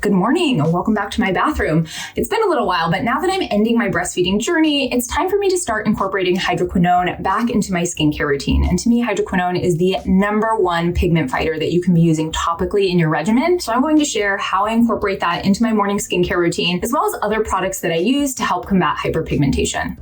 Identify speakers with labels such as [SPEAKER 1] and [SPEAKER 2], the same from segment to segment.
[SPEAKER 1] Good morning and welcome back to my bathroom. It's been a little while, but now that I'm ending my breastfeeding journey, it's time for me to start incorporating hydroquinone back into my skincare routine. And to me, hydroquinone is the #1 pigment fighter that you can be using topically in your regimen. So I'm going to share how I incorporate that into my morning skincare routine, as well as other products that I use to help combat hyperpigmentation.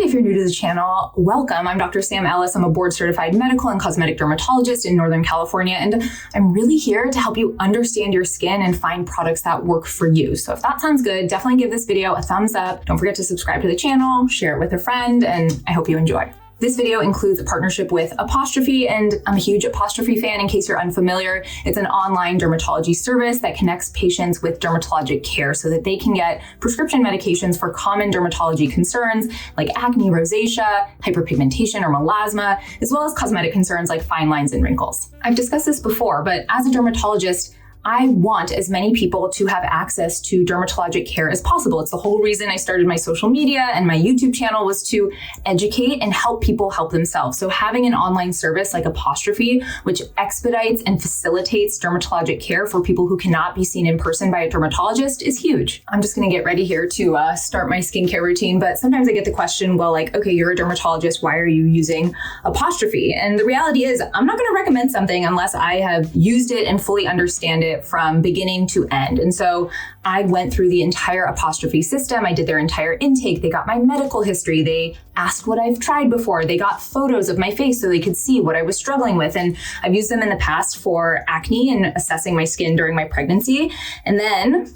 [SPEAKER 1] If you're new to the channel, welcome. I'm Dr. Sam Ellis. I'm a board-certified medical and cosmetic dermatologist in Northern California, and I'm really here to help you understand your skin and find products that work for you. So if that sounds good, definitely give this video a thumbs up. Don't forget to subscribe to the channel, share it with a friend, and I hope you enjoy. This video includes a partnership with Apostrophe, and I'm a huge Apostrophe fan in case you're unfamiliar. It's an online dermatology service that connects patients with dermatologic care so that they can get prescription medications for common dermatology concerns like acne, rosacea, hyperpigmentation, or melasma, as well as cosmetic concerns like fine lines and wrinkles. I've discussed this before, but as a dermatologist, I want as many people to have access to dermatologic care as possible. It's the whole reason I started my social media and my YouTube channel was to educate and help people help themselves. So having an online service like Apostrophe, which expedites and facilitates dermatologic care for people who cannot be seen in person by a dermatologist, is huge. I'm just gonna get ready here to start my skincare routine, but sometimes I get the question, well, like, okay, you're a dermatologist, why are you using Apostrophe? And the reality is, I'm not gonna recommend something unless I have used it and fully understand it from beginning to end. And so I went through the entire Apostrophe system. I did their entire intake. They got my medical history. They asked what I've tried before. They got photos of my face so they could see what I was struggling with. And I've used them in the past for acne and assessing my skin during my pregnancy. And then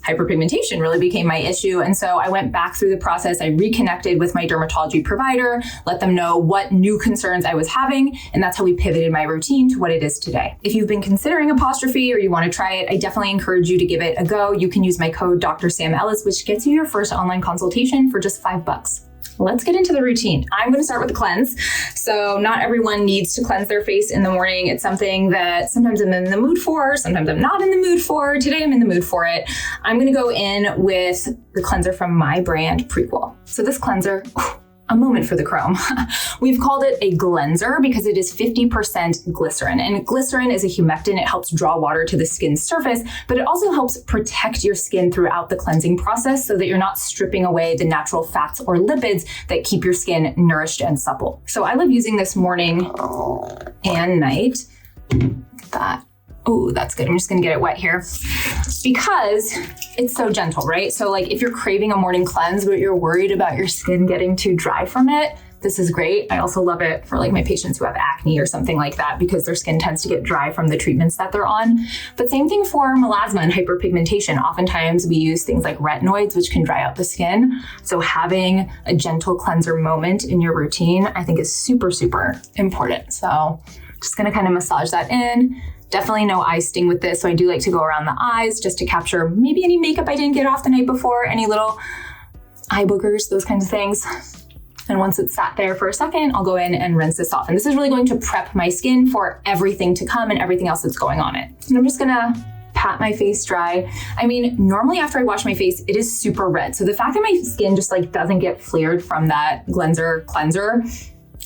[SPEAKER 1] hyperpigmentation really became my issue. And so I went back through the process. I reconnected with my dermatology provider, let them know what new concerns I was having. And that's how we pivoted my routine to what it is today. If you've been considering Apostrophe or you want to try it, I definitely encourage you to give it a go. You can use my code Dr. Sam Ellis, which gets you your first online consultation for just $5. Let's get into the routine. I'm going to start with the cleanse. So not everyone needs to cleanse their face in the morning. It's something that sometimes I'm in the mood for, sometimes I'm not in the mood for. Today I'm in the mood for it. I'm going to go in with the cleanser from my brand, Prequel. So this cleanser, a moment for the chrome. We've called it a glenser because it is 50% glycerin. And glycerin is a humectant. It helps draw water to the skin's surface, but it also helps protect your skin throughout the cleansing process so that you're not stripping away the natural fats or lipids that keep your skin nourished and supple. So I love using this morning and night. That. Oh, that's good. I'm just gonna get it wet here because it's so gentle, right? So like if you're craving a morning cleanse, but you're worried about your skin getting too dry from it, this is great. I also love it for like my patients who have acne or something like that because their skin tends to get dry from the treatments that they're on. But same thing for melasma and hyperpigmentation. Oftentimes we use things like retinoids, which can dry out the skin. So having a gentle cleanser moment in your routine, I think is super, super important. So just gonna kind of massage that in. Definitely no eye sting with this. So I do like to go around the eyes just to capture maybe any makeup I didn't get off the night before, any little eye boogers, those kinds of things. And once it's sat there for a second, I'll go in and rinse this off. And this is really going to prep my skin for everything to come and everything else that's going on it. And I'm just gonna pat my face dry. I mean, normally after I wash my face, it is super red. So the fact that my skin just like doesn't get flared from that cleanser,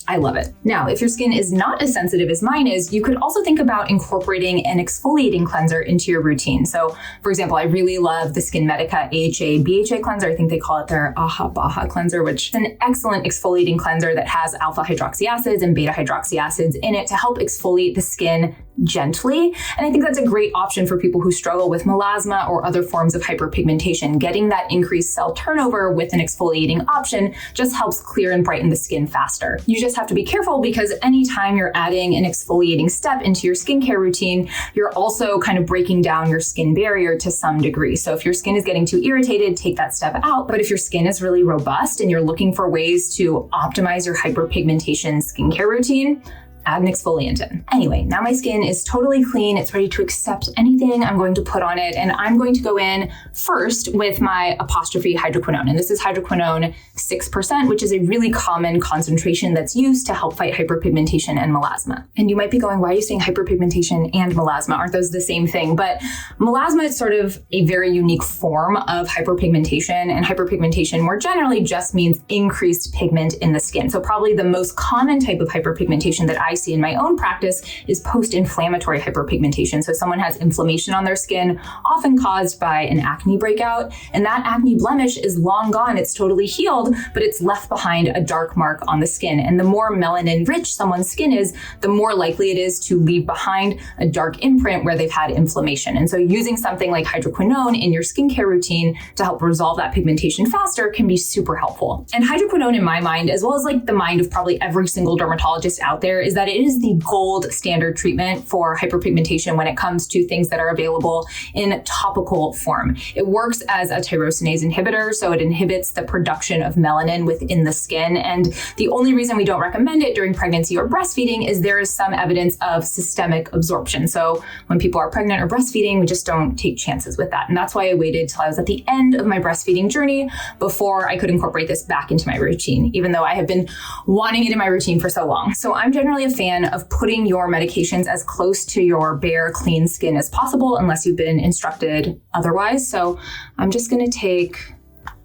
[SPEAKER 1] I love it. Now, if your skin is not as sensitive as mine is, you could also think about incorporating an exfoliating cleanser into your routine. So for example, I really love the Skin Medica AHA BHA cleanser. I think they call it their AHA BAHA cleanser, which is an excellent exfoliating cleanser that has alpha hydroxy acids and beta hydroxy acids in it to help exfoliate the skin gently. And I think that's a great option for people who struggle with melasma or other forms of hyperpigmentation. Getting that increased cell turnover with an exfoliating option just helps clear and brighten the skin faster. You just have to be careful because anytime you're adding an exfoliating step into your skincare routine, you're also kind of breaking down your skin barrier to some degree. So if your skin is getting too irritated, take that step out. But if your skin is really robust and you're looking for ways to optimize your hyperpigmentation skincare routine, add an exfoliant in. Anyway, now my skin is totally clean. It's ready to accept anything I'm going to put on it. And I'm going to go in first with my Apostrophe Hydroquinone. And this is Hydroquinone 6%, which is a really common concentration that's used to help fight hyperpigmentation and melasma. And you might be going, why are you saying hyperpigmentation and melasma? Aren't those the same thing? But melasma is sort of a very unique form of hyperpigmentation, and hyperpigmentation more generally just means increased pigment in the skin. So probably the most common type of hyperpigmentation that I I see in my own practice is post-inflammatory hyperpigmentation. So someone has inflammation on their skin, often caused by an acne breakout, and that acne blemish is long gone. It's totally healed, but it's left behind a dark mark on the skin. And the more melanin rich someone's skin is, the more likely it is to leave behind a dark imprint where they've had inflammation. And so using something like hydroquinone in your skincare routine to help resolve that pigmentation faster can be super helpful. And hydroquinone, in my mind, as well as like the mind of probably every single dermatologist out there, is that it is the gold standard treatment for hyperpigmentation when it comes to things that are available in topical form. It works as a tyrosinase inhibitor, so it inhibits the production of melanin within the skin. And the only reason we don't recommend it during pregnancy or breastfeeding is there is some evidence of systemic absorption. So when people are pregnant or breastfeeding, we just don't take chances with that. And that's why I waited till I was at the end of my breastfeeding journey before I could incorporate this back into my routine, even though I have been wanting it in my routine for so long. So I'm generally a fan of putting your medications as close to your bare, clean skin as possible, unless you've been instructed otherwise. So I'm just gonna take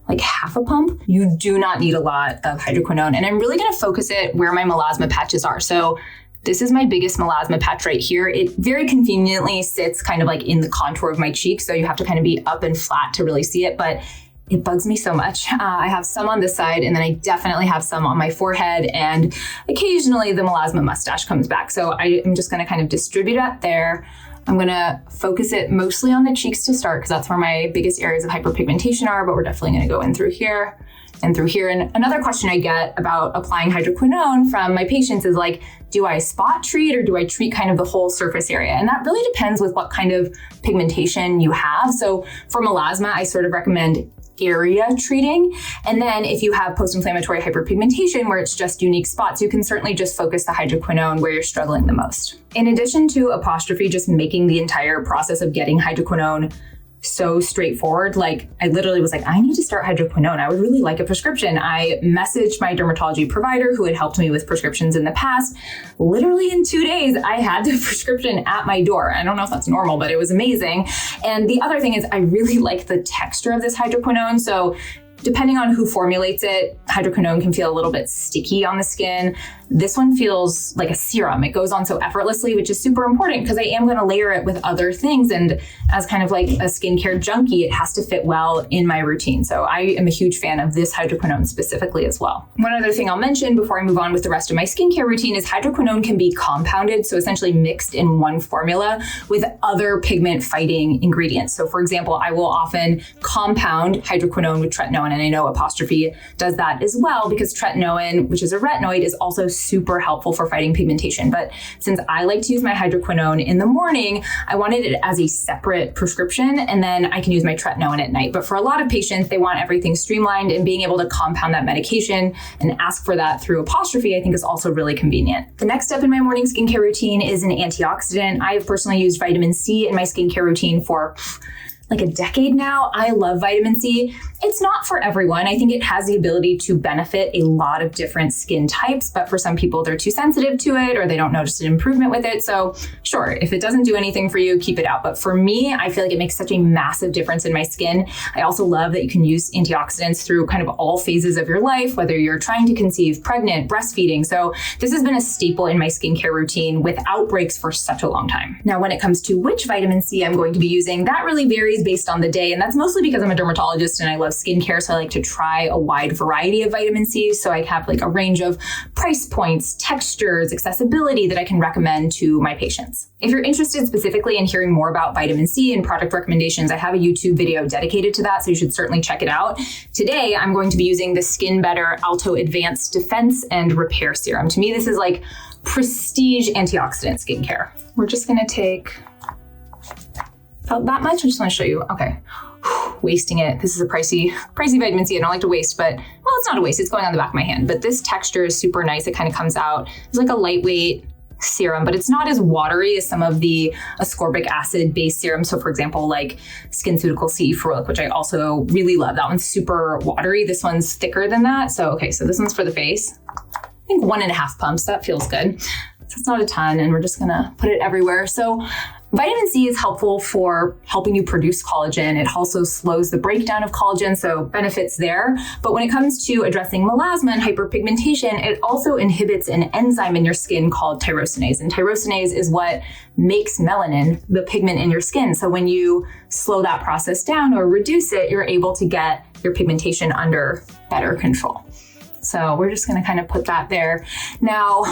[SPEAKER 1] like half a pump. You do not need a lot of hydroquinone, and I'm really gonna focus it where my melasma patches are. So this is my biggest melasma patch right here. It very conveniently sits kind of like in the contour of my cheek, so you have to kind of be up and flat to really see it, but it bugs me so much. I have some on this side, and then I definitely have some on my forehead, and occasionally the melasma mustache comes back. So I am just gonna kind of distribute it there. I'm gonna focus it mostly on the cheeks to start, because that's where my biggest areas of hyperpigmentation are, but we're definitely gonna go in through here and through here. And another question I get about applying hydroquinone from my patients is like, do I spot treat or do I treat kind of the whole surface area? And that really depends with what kind of pigmentation you have. So for melasma, I sort of recommend area treating. And then if you have post-inflammatory hyperpigmentation where it's just unique spots, you can certainly just focus the hydroquinone where you're struggling the most. In addition to Apostrophe just making the entire process of getting hydroquinone so straightforward, like I literally was like, I need to start hydroquinone. I would really like a prescription. I messaged my dermatology provider who had helped me with prescriptions in the past. Literally in 2 days, I had the prescription at my door. I don't know if that's normal, but it was amazing. And the other thing is I really like the texture of this hydroquinone. So depending on who formulates it, hydroquinone can feel a little bit sticky on the skin. This one feels like a serum. It goes on so effortlessly, which is super important because I am going to layer it with other things. And as kind of like a skincare junkie, it has to fit well in my routine. So I am a huge fan of this hydroquinone specifically as well. One other thing I'll mention before I move on with the rest of my skincare routine is hydroquinone can be compounded, so essentially mixed in one formula with other pigment fighting ingredients. So for example, I will often compound hydroquinone with tretinoin, and I know Apostrophe does that as well because tretinoin, which is a retinoid, is also super helpful for fighting pigmentation. But since I like to use my hydroquinone in the morning, I wanted it as a separate prescription, and then I can use my tretinoin at night. But for a lot of patients, they want everything streamlined, and being able to compound that medication and ask for that through Apostrophe, I think is also really convenient. The next step in my morning skincare routine is an antioxidant. I have personally used vitamin C in my skincare routine for like a decade now. I love vitamin C. It's not for everyone. I think it has the ability to benefit a lot of different skin types, but for some people, they're too sensitive to it or they don't notice an improvement with it. So sure, if it doesn't do anything for you, keep it out. But for me, I feel like it makes such a massive difference in my skin. I also love that you can use antioxidants through kind of all phases of your life, whether you're trying to conceive, pregnant, breastfeeding. So this has been a staple in my skincare routine without breaks for such a long time. Now, when it comes to which vitamin C I'm going to be using, that really varies based on the day. And that's mostly because I'm a dermatologist and I love skincare. So I like to try a wide variety of vitamin C. So I have like a range of price points, textures, accessibility that I can recommend to my patients. If you're interested specifically in hearing more about vitamin C and product recommendations, I have a YouTube video dedicated to that. So you should certainly check it out. Today, I'm going to be using the Skin Better Alto Advanced Defense and Repair Serum. To me, this is like prestige antioxidant skincare. We're just going to take about that much. I just want to show you. Okay. Wasting it. This is a pricey vitamin C. I don't like to waste, but well, it's not a waste. It's going on the back of my hand, but this texture is super nice. It kind of comes out. It's like a lightweight serum, but it's not as watery as some of the ascorbic acid based serums. So for example, like SkinCeutical C Ferulic, which I also really love. That one's super watery. This one's thicker than that. So, okay. So this one's for the face. I think 1.5 pumps. That feels good. So it's not a ton, and we're just gonna put it everywhere. So vitamin C is helpful for helping you produce collagen. It also slows the breakdown of collagen, so benefits there. But when it comes to addressing melasma and hyperpigmentation, it also inhibits an enzyme in your skin called tyrosinase. And tyrosinase is what makes melanin, the pigment in your skin. So when you slow that process down or reduce it, you're able to get your pigmentation under better control. So we're just gonna kind of put that there. Now,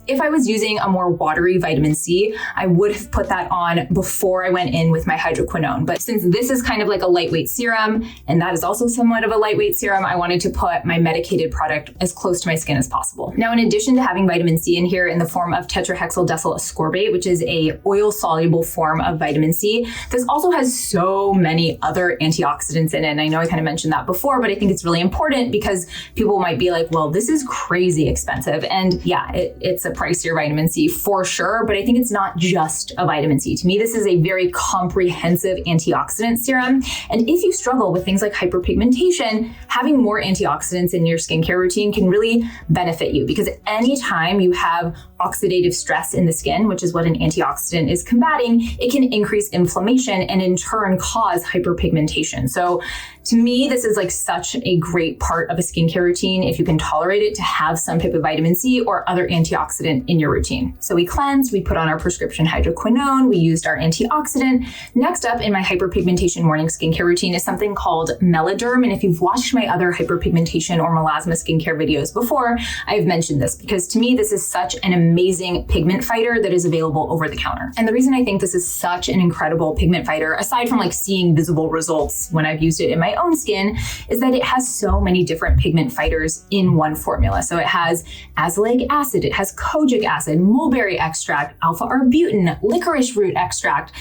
[SPEAKER 1] if I was using a more watery vitamin C, I would have put that on before I went in with my hydroquinone. But since this is kind of like a lightweight serum, and that is also somewhat of a lightweight serum, I wanted to put my medicated product as close to my skin as possible. Now, in addition to having vitamin C in here in the form of tetrahexyldecyl ascorbate, which is a oil-soluble form of vitamin C, this also has so many other antioxidants in it. And I know I kind of mentioned that before, but I think it's really important because people might be like, well, this is crazy expensive. And yeah, it's a pricier vitamin C for sure, but I think it's not just a vitamin C. To me, this is a very comprehensive antioxidant serum. And if you struggle with things like hyperpigmentation, having more antioxidants in your skincare routine can really benefit you, because anytime you have oxidative stress in the skin, which is what an antioxidant is combating, it can increase inflammation and in turn cause hyperpigmentation. So to me, this is like such a great part of a skincare routine, if you can tolerate it, to have some type of vitamin C or other antioxidant in your routine. So we cleansed, we put on our prescription hydroquinone, we used our antioxidant. Next up in my hyperpigmentation morning skincare routine is something called Meloderm. And if you've watched my other hyperpigmentation or melasma skincare videos before, I've mentioned this because to me, this is such an amazing pigment fighter that is available over the counter. And the reason I think this is such an incredible pigment fighter, aside from like seeing visible results when I've used it in my own skin, is that it has so many different pigment fighters in one formula. So it has azelaic acid, it has kojic acid, mulberry extract, alpha-arbutin, licorice root extract.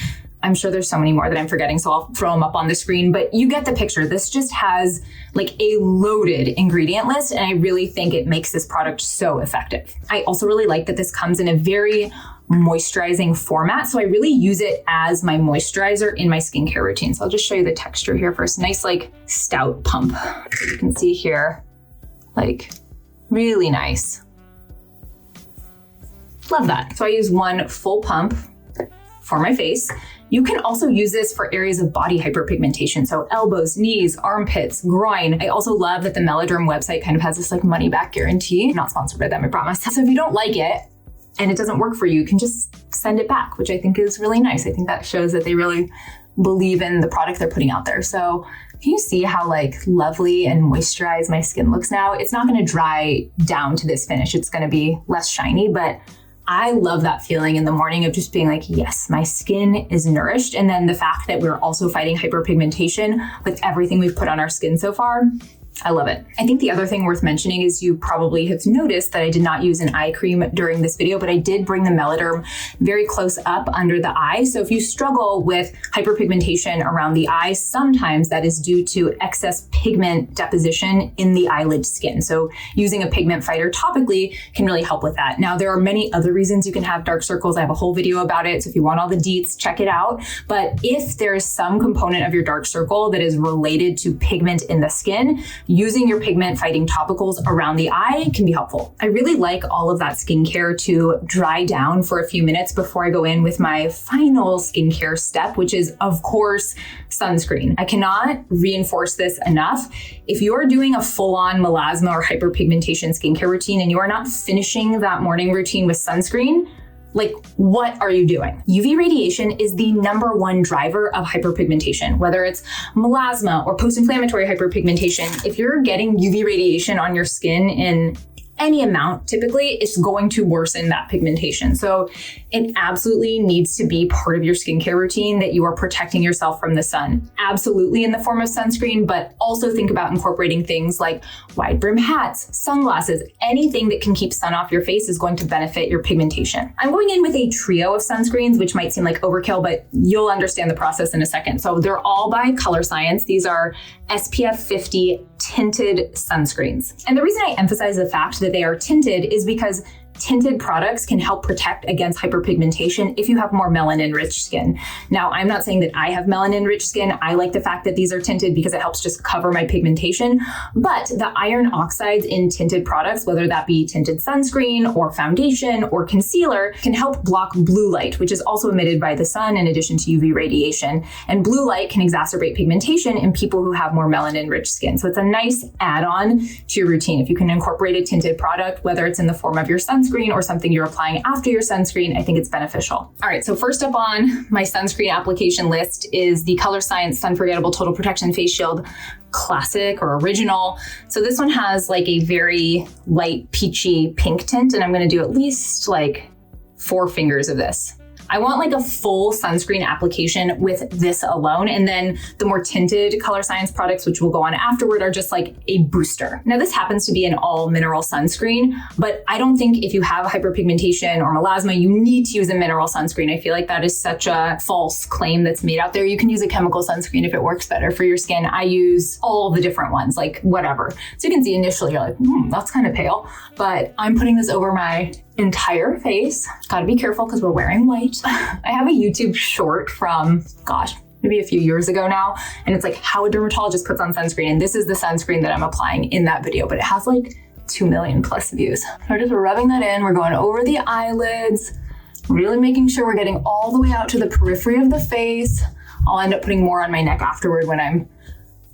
[SPEAKER 1] I'm sure there's so many more that I'm forgetting, so I'll throw them up on the screen, but you get the picture. This just has like a loaded ingredient list, and I really think it makes this product so effective. I also really like that this comes in a very moisturizing format, so I really use it as my moisturizer in my skincare routine. So I'll just show you the texture here first. Nice like stout pump. You can see here, like really nice. Love that. So I use one full pump for my face. You can also use this for areas of body hyperpigmentation. So elbows, knees, armpits, groin. I also love that the Meloderm website kind of has this like money back guarantee. I'm not sponsored by them, I promise. So if you don't like it and it doesn't work for you, you can just send it back, which I think is really nice. I think that shows that they really believe in the product they're putting out there. So can you see how like lovely and moisturized my skin looks now? It's not gonna dry down to this finish. It's gonna be less shiny, but I love that feeling in the morning of just being like, yes, my skin is nourished. And then the fact that we're also fighting hyperpigmentation with everything we've put on our skin so far, I love it. I think the other thing worth mentioning is you probably have noticed that I did not use an eye cream during this video, but I did bring the Meloderm very close up under the eye. So if you struggle with hyperpigmentation around the eye, sometimes that is due to excess pigment deposition in the eyelid skin. So using a pigment fighter topically can really help with that. Now, there are many other reasons you can have dark circles. I have a whole video about it. So if you want all the deets, check it out. But if there is some component of your dark circle that is related to pigment in the skin, using your pigment fighting topicals around the eye can be helpful. I really like all of that skincare to dry down for a few minutes before I go in with my final skincare step, which is of course sunscreen. I cannot reinforce this enough. If you're doing a full-on melasma or hyperpigmentation skincare routine and you are not finishing that morning routine with sunscreen, like, what are you doing? UV radiation is the #1 driver of hyperpigmentation, whether it's melasma or post-inflammatory hyperpigmentation. If you're getting UV radiation on your skin in any amount, typically it's going to worsen that pigmentation. So it absolutely needs to be part of your skincare routine that you are protecting yourself from the sun. Absolutely in the form of sunscreen, but also think about incorporating things like wide brim hats, sunglasses, anything that can keep sun off your face is going to benefit your pigmentation. I'm going in with a trio of sunscreens, which might seem like overkill, but you'll understand the process in a second. So they're all by Color Science. These are SPF 50 tinted sunscreens. And the reason I emphasize the fact that they are tinted is because tinted products can help protect against hyperpigmentation if you have more melanin-rich skin. Now, I'm not saying that I have melanin-rich skin. I like the fact that these are tinted because it helps just cover my pigmentation. But the iron oxides in tinted products, whether that be tinted sunscreen or foundation or concealer, can help block blue light, which is also emitted by the sun in addition to UV radiation. And blue light can exacerbate pigmentation in people who have more melanin-rich skin. So it's a nice add-on to your routine. If you can incorporate a tinted product, whether it's in the form of your sunscreen or something you're applying after your sunscreen, I think it's beneficial. All right, so first up on my sunscreen application list is the Color Science Sun Forgettable Total Protection Face Shield Classic or Original. So this one has like a very light peachy pink tint, and I'm gonna do at least like 4 fingers of this. I want like a full sunscreen application with this alone. And then the more tinted Color Science products, which we'll go on afterward, are just like a booster. Now this happens to be an all mineral sunscreen, but I don't think if you have hyperpigmentation or melasma, you need to use a mineral sunscreen. I feel like that is such a false claim that's made out there. You can use a chemical sunscreen if it works better for your skin. I use all the different ones, like whatever. So you can see initially you're like, that's kind of pale, but I'm putting this over my entire face. Gotta be careful because we're wearing white. I have a YouTube short from, gosh, maybe a few years ago now. And it's like how a dermatologist puts on sunscreen. And this is the sunscreen that I'm applying in that video, but it has like 2 million plus views. We're just rubbing that in. We're going over the eyelids, really making sure we're getting all the way out to the periphery of the face. I'll end up putting more on my neck afterward when I'm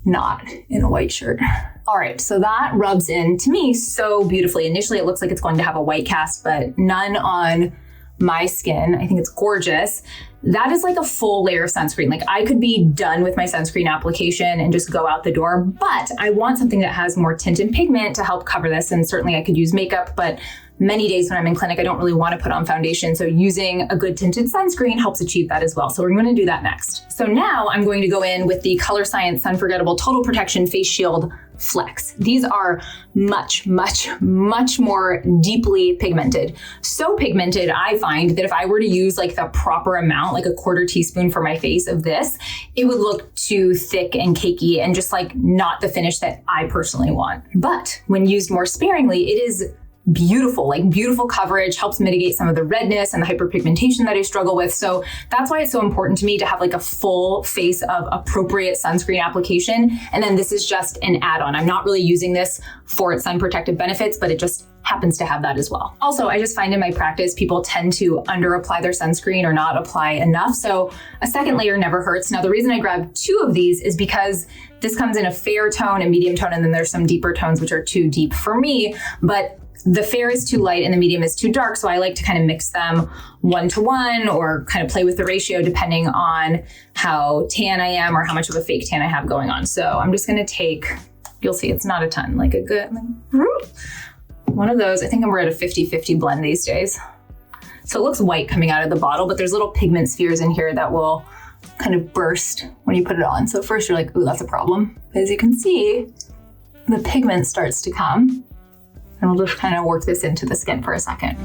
[SPEAKER 1] not in a white shirt. All right, so that rubs in to me so beautifully. Initially, it looks like it's going to have a white cast, but none on my skin. I think it's gorgeous. That is like a full layer of sunscreen. Like I could be done with my sunscreen application and just go out the door, but I want something that has more tint and pigment to help cover this. And certainly I could use makeup, but many days when I'm in clinic, I don't really want to put on foundation. So using a good tinted sunscreen helps achieve that as well. So we're going to do that next. So now I'm going to go in with the Color Science Sun Forgettable Total Protection Face Shield Flex. These are much, much, much more deeply pigmented. So pigmented, I find that if I were to use like the proper amount, like a 1/4 teaspoon for my face of this, it would look too thick and cakey and just like not the finish that I personally want. But when used more sparingly, it is beautiful, like beautiful coverage, helps mitigate some of the redness and the hyperpigmentation that I struggle with. So that's why it's so important to me to have like a full face of appropriate sunscreen application. And then this is just an add-on. I'm not really using this for its sun protective benefits, but it just happens to have that as well. Also, I just find in my practice, people tend to under apply their sunscreen or not apply enough. So a second layer never hurts. Now, the reason I grabbed 2 of these is because this comes in a fair tone, a medium tone, and then there's some deeper tones, which are too deep for me. But the fair is too light and the medium is too dark. So I like to kind of mix them 1-to-1 or kind of play with the ratio depending on how tan I am or how much of a fake tan I have going on. So I'm just going to take, you'll see it's not a ton, like a good, one of those. I think we're at a 50-50 blend these days. So it looks white coming out of the bottle, but there's little pigment spheres in here that will kind of burst when you put it on. So first you're like, ooh, that's a problem. But as you can see, the pigment starts to come. And we'll just kind of work this into the skin for a second.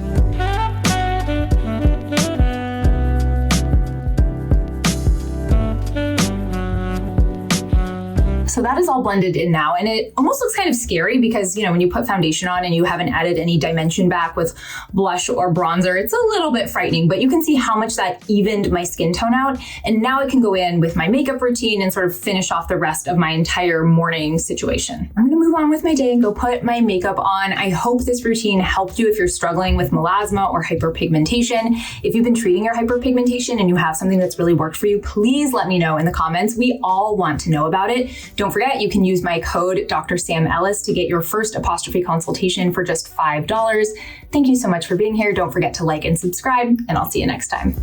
[SPEAKER 1] So that is all blended in now. And it almost looks kind of scary because, you know, when you put foundation on and you haven't added any dimension back with blush or bronzer, it's a little bit frightening, but you can see how much that evened my skin tone out. And now I can go in with my makeup routine and sort of finish off the rest of my entire morning situation. I'm gonna move on with my day and go put my makeup on. I hope this routine helped you if you're struggling with melasma or hyperpigmentation. If you've been treating your hyperpigmentation and you have something that's really worked for you, please let me know in the comments. We all want to know about it. Don't forget, you can use my code Dr. Sam Ellis to get your first apostrophe consultation for just $5. Thank you so much for being here. Don't forget to like and subscribe, and I'll see you next time.